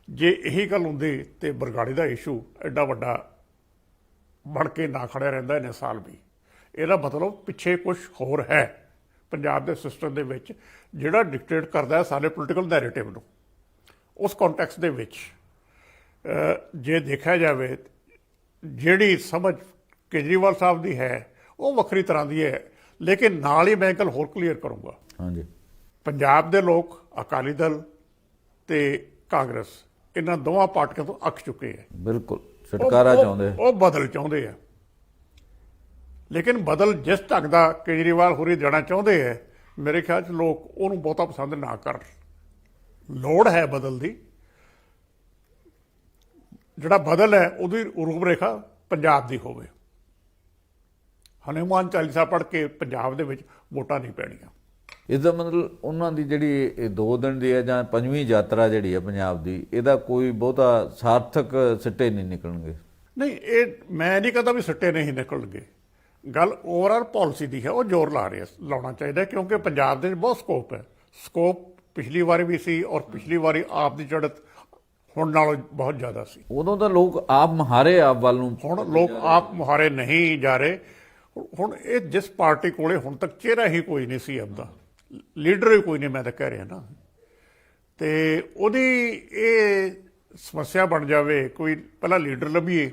ਜੇ ਇਹੀ ਗੱਲ ਹੁੰਦੀ ਤੇ ਬਰਗਾੜੀ ਦਾ ਇਸ਼ੂ ਐਡਾ ਵੱਡਾ ਬਣ ਕੇ ਨਾ ਖੜਿਆ ਰਹਿੰਦਾ ਇੰਨੇ ਸਾਲ ਵੀ। ਇਹਦਾ ਮਤਲਬ ਪਿੱਛੇ ਕੁਝ ਹੋਰ ਹੈ ਪੰਜਾਬ ਦੇ ਸਿਸਟਮ ਦੇ ਵਿੱਚ ਜਿਹੜਾ ਡਿਕਟੇਟ ਕਰਦਾ ਹੈ ਸਾਰੇ ਪੋਲੀਟੀਕਲ ਨੈਰੇਟਿਵ ਨੂੰ। ਉਸ ਕੰਟੈਕਸਟ ਦੇ ਵਿੱਚ ਜੇ ਦੇਖਿਆ ਜਾਵੇ, ਜਿਹੜੀ ਸਮਝ ਕੇਜਰੀਵਾਲ ਸਾਹਿਬ ਦੀ ਹੈ ਉਹ ਵੱਖਰੀ ਤਰ੍ਹਾਂ ਦੀ ਹੈ। ਲੇਕਿਨ ਨਾਲ ਹੀ ਮੈਂ ਗੱਲ ਹੋਰ ਕਲੀਅਰ ਕਰੂੰਗਾ। ਹਾਂਜੀ, ਪੰਜਾਬ ਦੇ ਲੋਕ ਅਕਾਲੀ ਦਲ ਤੇ ਕਾਂਗਰਸ ਇਹਨਾਂ ਦੋਵਾਂ ਪਾਰਟੀਆਂ ਤੋਂ ਅੱਕ ਚੁੱਕੇ ਹੈ। ਬਿਲਕੁਲ ਛੁਟਕਾਰਾ ਚਾਹੁੰਦੇ, ਉਹ ਬਦਲ ਚਾਹੁੰਦੇ ਆ। ਲੇਕਿਨ ਬਦਲ ਜਿਸ ਢੰਗ ਦਾ ਕੇਜਰੀਵਾਲ ਹੋਰੀ ਦੇਣਾ ਚਾਹੁੰਦੇ ਹੈ, ਮੇਰੇ ਖਿਆਲ 'ਚ ਲੋਕ ਉਹਨੂੰ ਬਹੁਤਾ ਪਸੰਦ ਨਾ ਕਰਨ। ਲੋੜ ਹੈ ਬਦਲ ਦੀ। ਜਿਹੜਾ ਬਦਲ ਹੈ ਉਹਦੀ ਰੂਪ ਰੇਖਾ ਪੰਜਾਬ ਦੀ ਹੋਵੇ। ਹਨੂੰਮਾਨ ਚਾਲੀਸਾ ਪੜ੍ਹ ਕੇ ਪੰਜਾਬ ਦੇ ਵਿੱਚ ਵੋਟਾਂ ਨਹੀਂ ਪੈਣੀਆਂ। ਇਹਦਾ ਮਤਲਬ ਉਹਨਾਂ ਦੀ ਜਿਹੜੀ ਇਹ 2 ਦਿਨ ਦੀ ਹੈ ਜਾਂ 5ਵੀਂ ਯਾਤਰਾ ਜਿਹੜੀ ਹੈ ਪੰਜਾਬ ਦੀ, ਇਹਦਾ ਕੋਈ ਬਹੁਤਾ ਸਾਰਥਕ ਸਿੱਟੇ ਨਹੀਂ ਨਿਕਲਣਗੇ? ਨਹੀਂ, ਇਹ ਮੈਂ ਨਹੀਂ ਕਹਿੰਦਾ ਵੀ ਸਿੱਟੇ ਨਹੀਂ ਨਿਕਲਣਗੇ। ਗੱਲ ਓਵਰਆਲ ਪਾਲਿਸੀ ਦੀ ਹੈ, ਉਹ ਜ਼ੋਰ ਲਾਉਣਾ ਚਾਹੀਦਾ, ਕਿਉਂਕਿ ਪੰਜਾਬ ਦੇ ਵਿੱਚ ਬਹੁਤ ਸਕੋਪ ਹੈ। ਸਕੋਪ ਪਿਛਲੀ ਵਾਰੀ ਵੀ ਸੀ ਔਰ ਪਿਛਲੀ ਵਾਰੀ ਆਪ ਦੀ ਚੜ੍ਹਤ ਹੁਣ ਨਾਲੋਂ ਬਹੁਤ ਜ਼ਿਆਦਾ ਸੀ। ਉਦੋਂ ਤਾਂ ਲੋਕ ਆਪ ਮੁਹਾਰੇ ਆਪ ਵੱਲ ਨੂੰ, ਹੁਣ ਲੋਕ ਆਪ ਮੁਹਾਰੇ ਨਹੀਂ ਜਾ ਰਹੇ। ਹੁਣ ਇਹ ਜਿਸ ਪਾਰਟੀ ਕੋਲੇ ਹੁਣ ਤੱਕ ਚਿਹਰਾ ਹੀ ਕੋਈ ਨਹੀਂ ਸੀ, ਆਪਦਾ ਲੀਡਰ ਹੀ ਕੋਈ ਨਹੀਂ, ਮੈਂ ਤਾਂ ਕਹਿ ਰਿਹਾ ਨਾ, ਤੇ ਉਹਦੀ ਇਹ ਸਮੱਸਿਆ ਬਣ ਜਾਵੇ। ਕੋਈ ਪਹਿਲਾਂ ਲੀਡਰ ਲੱਭੀਏ,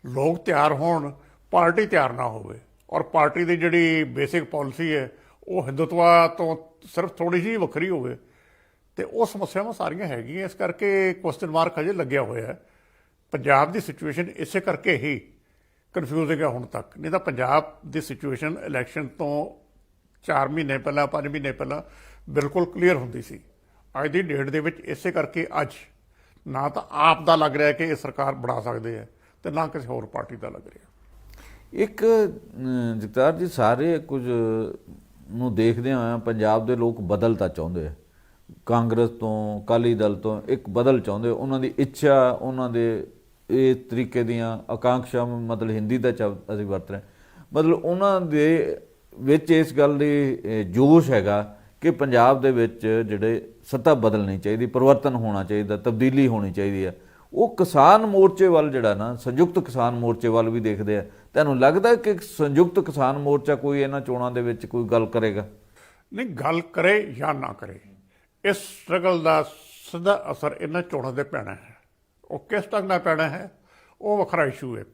ਲੋਕ ਤਿਆਰ ਹੋਣ, ਪਾਰਟੀ ਤਿਆਰ ਨਾ ਹੋਵੇ, ਔਰ ਪਾਰਟੀ ਦੀ ਜਿਹੜੀ ਬੇਸਿਕ ਪਾਲਿਸੀ ਹੈ ਉਹ ਹਿੰਦੂਤਵਾ ਤੋਂ ਸਿਰਫ ਥੋੜੀ ਜਿਹੀ ਵੱਖਰੀ ਹੋਵੇ, ਤੇ ਉਹ ਸਮੱਸਿਆਵਾਂ ਸਾਰੀਆਂ ਹੈਗੀਆਂ। ਇਸ ਕਰਕੇ ਕੁਐਸਚਨ ਮਾਰਕ ਹਜੇ ਲੱਗਿਆ ਹੋਇਆ ਹੈ। ਪੰਜਾਬ ਦੀ ਸਿਚੁਏਸ਼ਨ ਇਸੇ ਕਰਕੇ ਹੀ ਕਨਫਿਊਜ਼ਿੰਗ ਹੈ ਹੁਣ ਤੱਕ। ਨਹੀਂ ਤਾਂ ਪੰਜਾਬ ਦੀ ਸਿਚੁਏਸ਼ਨ ਇਲੈਕਸ਼ਨ ਤੋਂ 4 ਮਹੀਨੇ ਪਹਿਲਾਂ, 5 ਮਹੀਨੇ ਪਹਿਲਾਂ ਬਿਲਕੁਲ ਕਲੀਅਰ ਹੁੰਦੀ ਸੀ। ਅੱਜ ਦੀ ਡੇਟ ਦੇ ਵਿੱਚ ਇਸੇ ਕਰਕੇ ਅੱਜ ਨਾ ਤਾਂ ਆਪ ਦਾ ਲੱਗ ਰਿਹਾ ਕਿ ਇਹ ਸਰਕਾਰ ਬਣਾ ਸਕਦੇ ਆ ਤੇ ਨਾ ਕਿਸੇ ਹੋਰ ਪਾਰਟੀ ਦਾ ਲੱਗ ਰਿਹਾ। ਇੱਕ ਜਗਤਾਰ ਜੀ, ਸਾਰੇ ਕੁਝ ਨੂੰ ਦੇਖਦੇ ਹੋਇਆ ਪੰਜਾਬ ਦੇ ਲੋਕ ਬਦਲ ਤਾਂ ਚਾਹੁੰਦੇ ਆ, ਕਾਂਗਰਸ ਤੋਂ ਅਕਾਲੀ ਦਲ ਤੋਂ ਇੱਕ ਬਦਲ ਚਾਹੁੰਦੇ, ਉਹਨਾਂ ਦੀ ਇੱਛਾ, ਉਹਨਾਂ ਦੇ ਇਸ ਤਰੀਕੇ ਦੀਆਂ ਆਕਾਂਖਸ਼ਾ, ਮਤਲਬ ਹਿੰਦੀ ਦਾ ਅਸੀਂ ਵਰਤ ਰਹੇ, ਮਤਲਬ ਉਹਨਾਂ ਦੇ ਵਿੱਚ ਇਸ ਗੱਲ ਦੀ ਜੋਸ਼ ਹੈਗਾ ਕਿ ਪੰਜਾਬ ਦੇ ਵਿੱਚ ਜਿਹੜੇ ਸੱਤਾ ਬਦਲਣੀ ਚਾਹੀਦੀ, ਪਰਿਵਰਤਨ ਹੋਣਾ ਚਾਹੀਦਾ, ਤਬਦੀਲੀ ਹੋਣੀ ਚਾਹੀਦੀ ਹੈ। ਉਹ ਕਿਸਾਨ ਮੋਰਚੇ ਵੱਲ ਜਿਹੜਾ ਨਾ, ਸੰਯੁਕਤ ਕਿਸਾਨ ਮੋਰਚੇ ਵੱਲ ਵੀ ਦੇਖਦੇ ਆ। ਤੁਹਾਨੂੰ ਲੱਗਦਾ ਕਿ ਸੰਯੁਕਤ ਕਿਸਾਨ ਮੋਰਚਾ ਕੋਈ ਇਹਨਾਂ ਚੋਣਾਂ ਦੇ ਵਿੱਚ ਕੋਈ ਗੱਲ ਕਰੇਗਾ? ਨਹੀਂ, ਗੱਲ ਕਰੇ ਜਾਂ ਨਾ ਕਰੇ, ਇਸ ਸਟਰਗਲ ਦਾ ਸਿੱਧਾ ਅਸਰ ਇਹਨਾਂ ਚੋਣਾਂ ਦੇ ਪੈਣਾ ਹੈ। ਉਹ ਕਿਸ ਢੰਗ ਨਾਲ ਪੈਣਾ ਹੈ ਉਹ ਵੱਖਰਾ ਇਸ਼ੂ ਹੈ।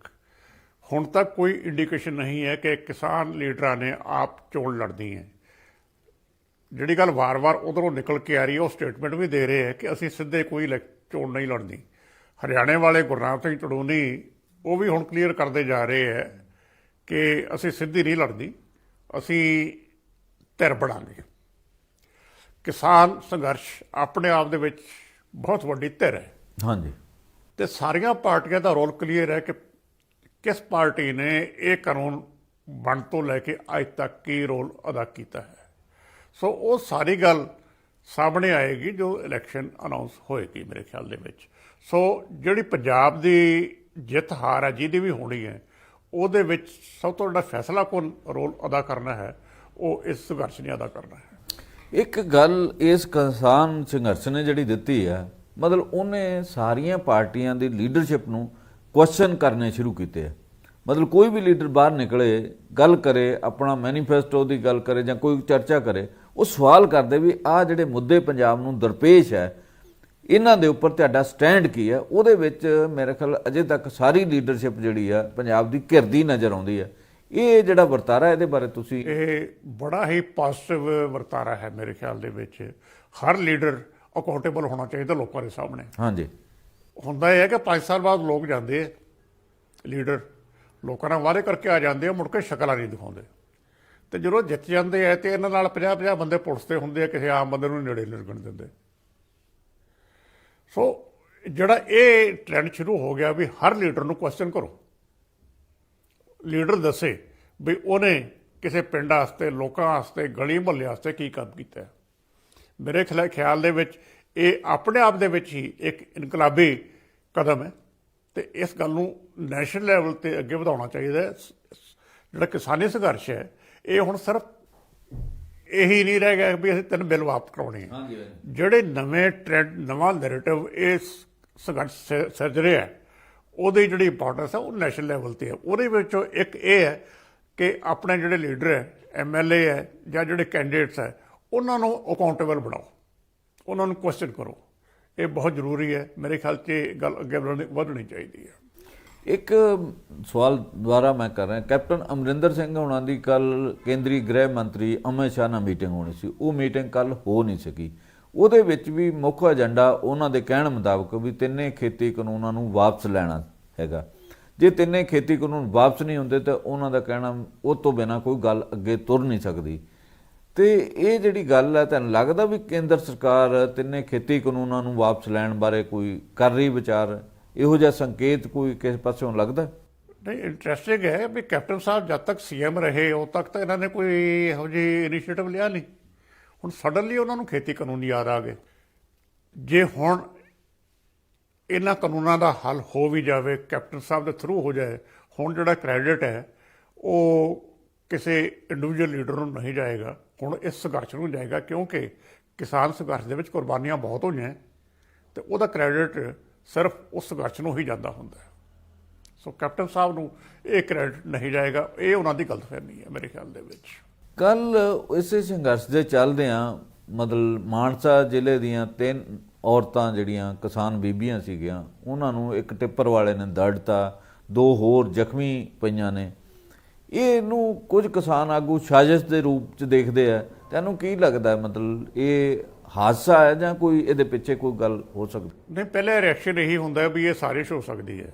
ਹੁਣ ਤੱਕ ਕੋਈ ਇੰਡੀਕੇਸ਼ਨ ਨਹੀਂ ਹੈ ਕਿ ਕਿਸਾਨ ਲੀਡਰਾਂ ਨੇ ਆਪ ਚੋਣ ਲੜਨੀ ਹੈ। ਜਿਹੜੀ ਗੱਲ ਵਾਰ-ਵਾਰ ਉਧਰੋਂ ਨਿਕਲ ਕੇ ਆ ਰਹੀ ਹੈ, ਉਹ ਸਟੇਟਮੈਂਟ ਵੀ ਦੇ ਰਹੇ ਹੈ ਕਿ ਅਸੀਂ ਸਿੱਧੇ ਕੋਈ ਚੋਣ ਨਹੀਂ ਲੜਨੀ। ਹਰਿਆਣੇ ਵਾਲੇ ਗੁਰਨਾਮ ਸਿੰਘ ਟੜੂਨੀ ਉਹ ਵੀ ਹੁਣ ਕਲੀਅਰ ਕਰਦੇ ਜਾ ਰਹੇ ਹੈ ਕਿ ਅਸੀਂ ਸਿੱਧੀ ਨਹੀਂ ਲੜਨੀ, ਅਸੀਂ ਧਿਰ ਬਣਾਂਗੇ। ਕਿਸਾਨ ਸੰਘਰਸ਼ ਆਪਣੇ ਆਪ ਦੇ ਵਿੱਚ ਬਹੁਤ ਵੱਡੀ ਧਿਰ ਹੈ। ਹਾਂਜੀ, ਤੇ ਸਾਰੀਆਂ ਪਾਰਟੀਆਂ ਦਾ ਰੋਲ ਕਲੀਅਰ ਹੈ ਕਿ ਕਿਸ ਪਾਰਟੀ ਨੇ ਇਹ ਕਾਨੂੰਨ ਬਣਨ ਤੋਂ ਲੈ ਕੇ ਅੱਜ ਤੱਕ ਕੀ ਰੋਲ ਅਦਾ ਕੀਤਾ ਹੈ। ਸੋ ਉਹ ਸਾਰੀ ਗੱਲ ਸਾਹਮਣੇ ਆਏਗੀ ਜੋ ਇਲੈਕਸ਼ਨ ਅਨਾਉਂਸ ਹੋਏਗੀ ਮੇਰੇ ਖਿਆਲ ਦੇ ਵਿੱਚ। ਸੋ ਜਿਹੜੀ ਪੰਜਾਬ ਦੀ ਜਿੱਤ ਹਾਰ ਹੈ ਜਿਹਦੀ ਵੀ ਹੋਣੀ ਹੈ, ਉਹਦੇ ਵਿੱਚ ਸਭ ਤੋਂ ਵੱਡਾ ਫੈਸਲਾ ਕੌਣ ਰੋਲ ਅਦਾ ਕਰਨਾ ਹੈ, ਉਹ ਇਸ ਸੰਘਰਸ਼ ਨੇ ਅਦਾ ਕਰਨਾ ਹੈ। ਇੱਕ ਗੱਲ ਇਸ ਕਿਸਾਨ ਸੰਘਰਸ਼ ਨੇ ਜਿਹੜੀ ਦਿੱਤੀ ਹੈ, ਮਤਲਬ ਉਹਨੇ ਸਾਰੀਆਂ ਪਾਰਟੀਆਂ ਦੀ ਲੀਡਰਸ਼ਿਪ ਨੂੰ ਕੁਐਸਚਨ ਕਰਨੇ ਸ਼ੁਰੂ ਕੀਤੇ ਆ। ਮਤਲਬ ਕੋਈ ਵੀ ਲੀਡਰ ਬਾਹਰ ਨਿਕਲੇ, ਗੱਲ ਕਰੇ, ਆਪਣਾ ਮੈਨੀਫੈਸਟੋ ਦੀ ਗੱਲ ਕਰੇ ਜਾਂ ਕੋਈ ਚਰਚਾ ਕਰੇ, ਉਹ ਸਵਾਲ ਕਰਦੇ ਵੀ ਆਹ ਜਿਹੜੇ ਮੁੱਦੇ ਪੰਜਾਬ ਨੂੰ ਦਰਪੇਸ਼ ਹੈ, ਇਹਨਾਂ ਦੇ ਉੱਪਰ ਤੁਹਾਡਾ ਸਟੈਂਡ ਕੀ ਹੈ। ਉਹਦੇ ਵਿੱਚ ਮੇਰੇ ਖਿਆਲ ਅਜੇ ਤੱਕ ਸਾਰੀ ਲੀਡਰਸ਼ਿਪ ਜਿਹੜੀ ਆ ਪੰਜਾਬ ਦੀ ਘਿਰਦੀ ਨਜ਼ਰ ਆਉਂਦੀ ਹੈ। ਇਹ ਜਿਹੜਾ ਵਰਤਾਰਾ, ਇਹਦੇ ਬਾਰੇ ਤੁਸੀਂ? ਇਹ ਬੜਾ ਹੀ ਪੋਜ਼ਿਟਿਵ ਵਰਤਾਰਾ ਹੈ ਮੇਰੇ ਖਿਆਲ ਦੇ ਵਿੱਚ। ਹਰ ਲੀਡਰ ਅਕਾਊਂਟੇਬਲ ਹੋਣਾ ਚਾਹੀਦਾ ਲੋਕਾਂ ਦੇ ਸਾਹਮਣੇ। ਹਾਂਜੀ, ਹੁੰਦਾ ਇਹ ਹੈ ਕਿ 5 ਸਾਲ ਬਾਅਦ ਲੋਕ ਜਾਂਦੇ ਆ, ਲੀਡਰ ਲੋਕਾਂ ਨਾਲ ਵਾਅਦੇ ਕਰਕੇ ਆ ਜਾਂਦੇ ਆ, ਮੁੜ ਕੇ ਸ਼ਕਲਾਂ ਨਹੀਂ ਦਿਖਾਉਂਦੇ। ਤੇ ਜਦੋਂ ਜਿੱਤ ਜਾਂਦੇ ਆ ਤੇ ਇਹਨਾਂ ਨਾਲ 50-50 ਬੰਦੇ ਪੁਲਿਸ ਤੇ ਹੁੰਦੇ ਆ, ਕਿਸੇ ਆਮ ਬੰਦੇ ਨੂੰ ਨੇੜੇ ਲੱਗਣ ਦਿੰਦੇ। ਸੋ ਜਿਹੜਾ ਇਹ ਟ੍ਰੈਂਡ ਸ਼ੁਰੂ ਹੋ ਗਿਆ ਵੀ ਹਰ ਲੀਡਰ ਨੂੰ ਕੁਐਸਚਨ ਕਰੋ, ਲੀਡਰ ਦੱਸੇ ਵੀ ਉਹਨੇ ਕਿਸੇ ਪਿੰਡ ਵਾਸਤੇ, ਲੋਕਾਂ ਵਾਸਤੇ, ਗਲੀ ਮੁਹੱਲੇ ਵਾਸਤੇ ਕੀ ਕੰਮ ਕੀਤਾ। ਮੇਰੇ ਖਿਆਲ ਦੇ ਵਿੱਚ ਇਹ ਆਪਣੇ ਆਪ ਦੇ ਵਿੱਚ ਹੀ ਇੱਕ ਇਨਕਲਾਬੀ ਕਦਮ ਹੈ ਤੇ ਇਸ ਗੱਲ ਨੂੰ ਨੈਸ਼ਨਲ ਲੈਵਲ ਤੇ ਅੱਗੇ ਵਧਾਉਣਾ ਚਾਹੀਦਾ ਹੈ। ਜਿਹੜਾ ਕਿਸਾਨੀ ਸੰਘਰਸ਼ ਹੈ, ਇਹ ਹੁਣ ਸਿਰਫ ਇਹੀ ਨਹੀਂ ਰਹਿ ਗਿਆ ਵੀ ਅਸੀਂ 3 ਬਿੱਲ ਵਾਪਸ ਕਰਾਉਣੇ ਆ। ਜਿਹੜੇ ਨਵੇਂ ਟ੍ਰੈਂਡ, ਨਵਾਂ ਨੈਰੇਟਿਵ ਇਸ ਸੰਘਰਸ਼ ਸਿਰਜ ਰਿਹਾ, ਉਹਦੀ ਜਿਹੜੀ ਇੰਪੋਰਟੈਂਸ ਹੈ ਉਹ ਨੈਸ਼ਨਲ ਲੈਵਲ ਤੇ ਹੈ। ਉਹਦੇ ਵਿੱਚੋਂ ਇੱਕ ਇਹ ਹੈ ਕਿ ਆਪਣੇ ਜਿਹੜੇ ਲੀਡਰ ਹੈ, MLA ਹੈ ਜਾਂ ਜਿਹੜੇ ਕੈਂਡੀਡੇਟਸ ਹੈ, ਉਹਨਾਂ ਨੂੰ ਅਕਾਊਂਟੇਬਲ ਬਣਾਓ, ਉਹਨਾਂ ਨੂੰ ਕੁਐਸਚਨ ਕਰੋ। ਇਹ ਬਹੁਤ ਜ਼ਰੂਰੀ ਹੈ ਮੇਰੇ ਖਿਆਲ 'ਚ। ਇਹ ਗੱਲ ਅੱਗੇ ਵਧਣੀ ਚਾਹੀਦੀ ਹੈ। ਇੱਕ ਸਵਾਲ ਦੁਬਾਰਾ ਮੈਂ ਕਰ ਰਿਹਾ, ਕੈਪਟਨ ਅਮਰਿੰਦਰ ਸਿੰਘ ਹੋਣਾ ਦੀ ਕੱਲ ਕੇਂਦਰੀ ਗ੍ਰਹਿ ਮੰਤਰੀ ਅਮਿਤ ਸ਼ਾਹ ਨਾਲ ਮੀਟਿੰਗ ਹੋਣੀ ਸੀ, ਉਹ ਮੀਟਿੰਗ ਕੱਲ ਹੋ ਨਹੀਂ ਸਕੀ। ਉਹਦੇ ਵਿੱਚ ਵੀ ਮੁੱਖ ਏਜੰਡਾ ਉਹਨਾਂ ਦੇ ਕਹਿਣ ਮੁਤਾਬਕ ਵੀ 3 ਖੇਤੀ ਕਾਨੂੰਨਾਂ ਨੂੰ ਵਾਪਸ ਲੈਣਾ ਹੈਗਾ। ਜੇ 3 ਖੇਤੀ ਕਾਨੂੰਨ ਵਾਪਸ ਨਹੀਂ ਹੁੰਦੇ ਤਾਂ ਉਹਨਾਂ ਦਾ ਕਹਿਣਾ ਉਹ ਤੋਂ ਬਿਨਾਂ ਕੋਈ ਗੱਲ ਅੱਗੇ ਤੁਰ ਨਹੀਂ ਸਕਦੀ। ਤੇ ਇਹ ਜਿਹੜੀ ਗੱਲ ਹੈ, ਤੁਹਾਨੂੰ ਲੱਗਦਾ ਵੀ ਕੇਂਦਰ ਸਰਕਾਰ 3 ਖੇਤੀ ਕਾਨੂੰਨਾਂ ਨੂੰ ਵਾਪਸ ਲੈਣ ਬਾਰੇ ਕੋਈ ਕਰ ਰਹੀ ਵਿਚਾਰ? ਇਹੋ ਜਿਹਾ ਸੰਕੇਤ ਕੋਈ ਕਿਸੇ ਪਾਸਿਓਂ ਲੱਗਦਾ? ਨਹੀਂ, ਇੰਟਰਸਟਿੰਗ ਹੈ ਵੀ ਕੈਪਟਨ ਸਾਹਿਬ ਜਦ ਤੱਕ CM ਰਹੇ ਉਦੋਂ ਤੱਕ ਤਾਂ ਇਹਨਾਂ ਨੇ ਕੋਈ ਇਹੋ ਜਿਹੀ ਇਨੀਸ਼ੀਏਟਿਵ ਲਿਆ ਨਹੀਂ। ਹੁਣ ਸਡਨਲੀ ਉਹਨਾਂ ਨੂੰ ਖੇਤੀ ਕਾਨੂੰਨ ਯਾਦ ਆ ਗਏ। ਜੇ ਹੁਣ ਇਹਨਾਂ ਕਾਨੂੰਨਾਂ ਦਾ ਹੱਲ ਹੋ ਵੀ ਜਾਵੇ, ਕੈਪਟਨ ਸਾਹਿਬ ਦੇ ਥਰੂ ਹੋ ਜਾਏ, ਹੁਣ ਜਿਹੜਾ ਕ੍ਰੈਡਿਟ ਹੈ ਉਹ ਕਿਸੇ ਇੰਡੀਵਿਜੂਅਲ ਲੀਡਰ ਨੂੰ ਨਹੀਂ ਜਾਏਗਾ, ਹੁਣ ਇਸ ਸੰਘਰਸ਼ ਨੂੰ ਜਾਏਗਾ, ਕਿਉਂਕਿ ਕਿਸਾਨ ਸੰਘਰਸ਼ ਦੇ ਵਿੱਚ ਕੁਰਬਾਨੀਆਂ ਬਹੁਤ ਹੋਈਆਂ ਤੇ ਉਹਦਾ ਕ੍ਰੈਡਿਟ ਸਿਰਫ ਉਸ ਸੰਘਰਸ਼ ਨੂੰ ਹੀ ਜਾਂਦਾ ਹੁੰਦਾ ਹੈ। ਸੋ ਕੈਪਟਨ ਸਾਹਿਬ ਨੂੰ ਇਹ ਕ੍ਰੈਡਿਟ ਨਹੀਂ ਜਾਏਗਾ। ਇਹ ਉਹਨਾਂ ਦੀ ਗਲਤਫਹਿਮੀ ਹੈ ਮੇਰੇ ਖਿਆਲ ਦੇ ਵਿੱਚ। ਕੱਲ ਇਸੇ ਸੰਘਰਸ਼ ਦੇ ਚੱਲਦਿਆਂ ਮਤਲਬ ਮਾਨਸਾ ਜ਼ਿਲ੍ਹੇ ਦੀਆਂ 3 ਔਰਤਾਂ ਜਿਹੜੀਆਂ ਕਿਸਾਨ ਬੀਬੀਆਂ ਸੀਗੀਆਂ, ਉਹਨਾਂ ਨੂੰ ਇੱਕ ਟਿੱਪਰ ਵਾਲੇ ਨੇ ਦੜ ਦਿੱਤਾ, 2 ਹੋਰ ਜ਼ਖਮੀ ਪਈਆਂ ਨੇ। ਇਹਨੂੰ ਕੁਝ ਕਿਸਾਨ ਆਗੂ ਸਾਜ਼ਿਸ਼ ਦੇ ਰੂਪ 'ਚ ਦੇਖਦੇ ਆ। ਤੈਨੂੰ ਕੀ ਲੱਗਦਾ, ਮਤਲਬ ਇਹ ਹਾਦਸਾ ਹੈ ਜਾਂ ਕੋਈ ਇਹਦੇ ਪਿੱਛੇ ਕੋਈ ਗੱਲ ਹੋ ਸਕਦੀ? ਨਹੀਂ, ਪਹਿਲੇ ਰਿਐਕਸ਼ਨ ਇਹੀ ਹੁੰਦਾ ਵੀ ਇਹ ਸਾਜ਼ਿਸ਼ ਹੋ ਸਕਦੀ ਹੈ।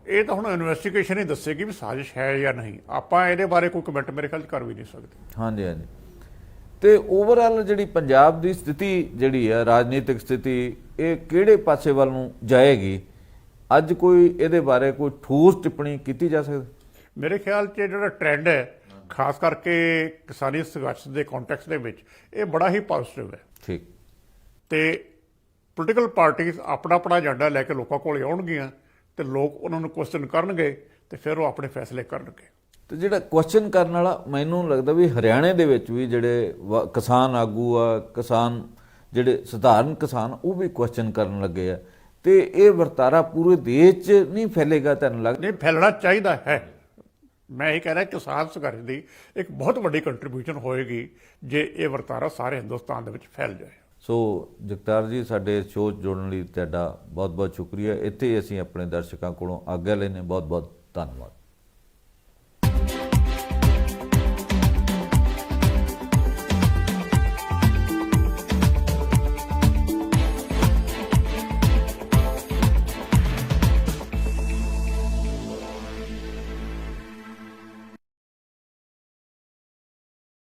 ਇਹ ਤਾਂ ਹੁਣ ਇਨਵੈਸਟੀਗੇਸ਼ਨ ਹੀ ਦੱਸੇਗੀ ਵੀ ਸਾਜ਼ਿਸ਼ ਹੈ ਜਾਂ ਨਹੀਂ। ਆਪਾਂ ਇਹਦੇ ਬਾਰੇ ਕੋਈ ਕਮੈਂਟ ਮੇਰੇ ਖਿਆਲ 'ਚ ਕਰ ਵੀ ਨਹੀਂ ਸਕਦੇ। ਹਾਂਜੀ ਹਾਂਜੀ। ਤੇ ਓਵਰਆਲ ਜਿਹੜੀ ਪੰਜਾਬ ਦੀ ਸਥਿਤੀ ਜਿਹੜੀ ਆ ਰਾਜਨੀਤਿਕ ਸਥਿਤੀ ਇਹ ਕਿਹੜੇ ਪਾਸੇ ਵੱਲ ਨੂੰ ਜਾਏਗੀ? ਅੱਜ ਕੋਈ ਇਹਦੇ ਬਾਰੇ ਕੋਈ ਠੋਸ ਟਿੱਪਣੀ ਕੀਤੀ ਜਾ ਸਕਦੀ? ਮੇਰੇ ਖਿਆਲ 'ਚ ਜਿਹੜਾ ਟ੍ਰੈਂਡ ਹੈ ਖਾਸ ਕਰਕੇ ਕਿਸਾਨੀ ਸੰਘਰਸ਼ ਦੇ ਕੰਟੈਕਸਟ ਦੇ ਵਿੱਚ ਇਹ ਬੜਾ ਹੀ ਪੋਜ਼ਿਟਿਵ ਹੈ ਠੀਕ। ਤੇ ਪੋਲੀਟੀਕਲ ਪਾਰਟੀਆਂ ਆਪਣਾ ਆਪਣਾ ਏਜੰਡਾ ਲੈ ਕੇ ਲੋਕਾਂ ਕੋਲ ਆਉਣਗੀਆਂ ਤੇ ਲੋਕ ਉਹਨਾਂ ਨੂੰ ਕੁਐਸਚਨ ਕਰਨਗੇ ਤੇ ਫਿਰ ਉਹ ਆਪਣੇ ਫੈਸਲੇ ਕਰਨਗੇ। ਤੇ ਜਿਹੜਾ ਕੁਐਸਚਨ ਕਰਨ ਵਾਲਾ ਮੈਨੂੰ ਲੱਗਦਾ ਵੀ ਹਰਿਆਣੇ ਦੇ ਵਿੱਚ ਵੀ ਜਿਹੜੇ ਕਿਸਾਨ ਆਗੂ ਆ, ਕਿਸਾਨ ਜਿਹੜੇ ਸਧਾਰਨ ਕਿਸਾਨ ਉਹ ਵੀ ਕੁਐਸਚਨ ਕਰਨ ਲੱਗੇ ਆ, ਤੇ ਇਹ ਵਰਤਾਰਾ ਪੂਰੇ ਦੇਸ਼ 'ਚ ਨਹੀਂ ਫੈਲੇਗਾ ਤੁਹਾਨੂੰ ਲੱਗਦਾ? ਨਹੀਂ, ਫੈਲਣਾ ਚਾਹੀਦਾ ਹੈ। ਮੈਂ ਇਹ ਕਹਿ ਰਿਹਾ ਕਿਸਾਨ ਸੰਘਰਸ਼ ਦੀ ਇੱਕ ਬਹੁਤ ਵੱਡੀ ਕੰਟਰੀਬਿਊਸ਼ਨ ਹੋਏਗੀ ਜੇ ਇਹ ਵਰਤਾਰਾ ਸਾਰੇ ਹਿੰਦੁਸਤਾਨ ਦੇ ਵਿੱਚ ਫੈਲ ਜਾਏ। ਸੋ ਜਗਤਾਰ ਜੀ, ਸਾਡੇ ਸ਼ੋਅ 'ਚ ਜੁੜਨ ਲਈ ਤੁਹਾਡਾ ਬਹੁਤ ਬਹੁਤ ਸ਼ੁਕਰੀਆ। ਇੱਥੇ ਅਸੀਂ ਆਪਣੇ ਦਰਸ਼ਕਾਂ ਕੋਲੋਂ ਆਗਿਆ ਲੈਂਦੇ। ਬਹੁਤ ਬਹੁਤ ਧੰਨਵਾਦ।